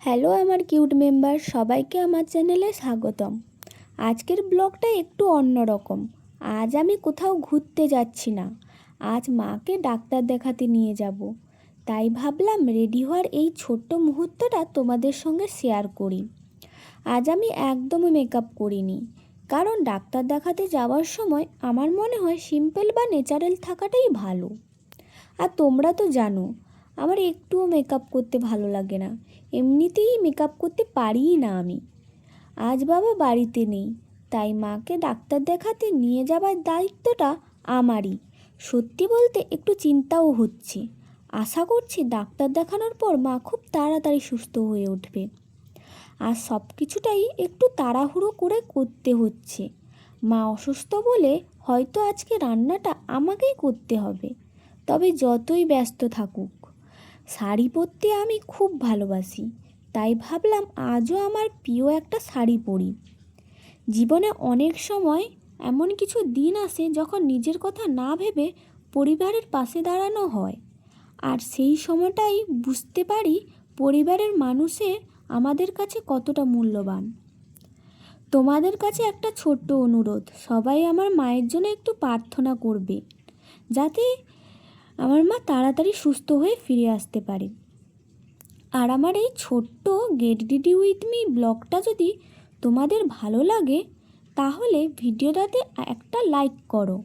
Hello আমার cute member, সবাইকে আমার চ্যানেলে স্বাগতম। আজকের ব্লগটা একটু অন্যরকম। আজ আমি কোথাও ঘুরতে যাচ্ছি না, আজ মাকে ডাক্তার দেখাতে নিয়ে যাব। তাই ভাবলাম রেডি হওয়ার এই ছোট্ট মুহূর্তটা তোমাদের সঙ্গে শেয়ার করি। আজ আমি একদমই মেকআপ করিনি, কারণ ডাক্তার দেখাতে যাওয়ার সময় আমার মনে হয় সিম্পল বা ন্যাচারাল থাকাটাই ভালো। আর তোমরা তো জানো আমার একটুও মেকআপ করতে ভালো লাগে না, এমনিতেই মেকআপ করতে পারিই না আমি। আজ বাবা বাড়িতে নেই, তাই মাকে ডাক্তার দেখাতে নিয়ে যাবার দায়িত্বটা আমারই। সত্যি বলতে একটু চিন্তাও হচ্ছে। আশা করছি ডাক্তার দেখানোর পর মা খুব তাড়াতাড়ি সুস্থ হয়ে উঠবে। আর সব কিছুটাই একটু তাড়াহুড়ো করে করতে হচ্ছে। মা অসুস্থ বলে হয়তো আজকে রান্নাটা আমাকেই করতে হবে। তবে যতই ব্যস্ত থাকুক, শাড়ি পরতে আমি খুব ভালোবাসি, তাই ভাবলাম আজও আমার প্রিয় একটা শাড়ি পরি। জীবনে অনেক সময় এমন কিছু দিন আসে যখন নিজের কথা না ভেবে পরিবারের পাশে দাঁড়ানো হয়, আর সেই সময়টাই বুঝতে পারি পরিবারের মানুষের আমাদের কাছে কতটা মূল্যবান। তোমাদের কাছে একটা ছোট্ট অনুরোধ, সবাই আমার মায়ের জন্য একটু প্রার্থনা করবে, যাতে আমার মা তাড়াতাড়ি সুস্থ হয়ে ফিরে আসতে পারে। আর আমার এই ছোট্ট গেট রেডি উইথ মি ব্লগটা যদি তোমাদের ভালো লাগে, তাহলে ভিডিওটাতে একটা লাইক করো,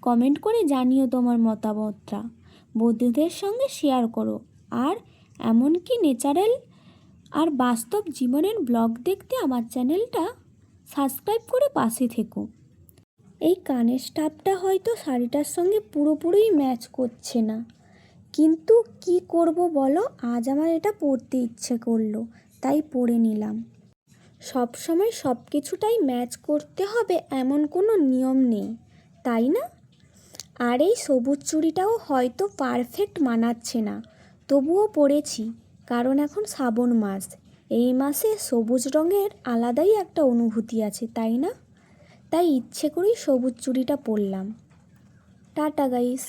কমেন্ট করে জানিও তোমার মতামতটা, বন্ধুদের সঙ্গে শেয়ার করো। আর এমনকি ন্যাচারাল আর বাস্তব জীবনের ব্লগ দেখতে আমার চ্যানেলটা সাবস্ক্রাইব করে পাশে থেকো। এই কানের স্টাফটা হয়তো শাড়িটার সঙ্গে পুরোপুরি ম্যাচ করছে না, কিন্তু কি করব বলো, আজ আমার এটা পরতে ইচ্ছে করলো, তাই পরে নিলাম। সব সময় সব কিছুটাই ম্যাচ করতে হবে এমন কোনো নিয়ম নেই, তাই না? আর এই সবুজ চুড়িটাও হয়তো পারফেক্ট মানাচ্ছে না, তবুও পরেছি, কারণ এখন শ্রাবণ মাস। এই মাসে সবুজ রঙের আলাদাই একটা অনুভূতি আছে, তাই না? তাই ইচ্ছে করেই সবুজ চুড়িটা পরলাম। Tata guys.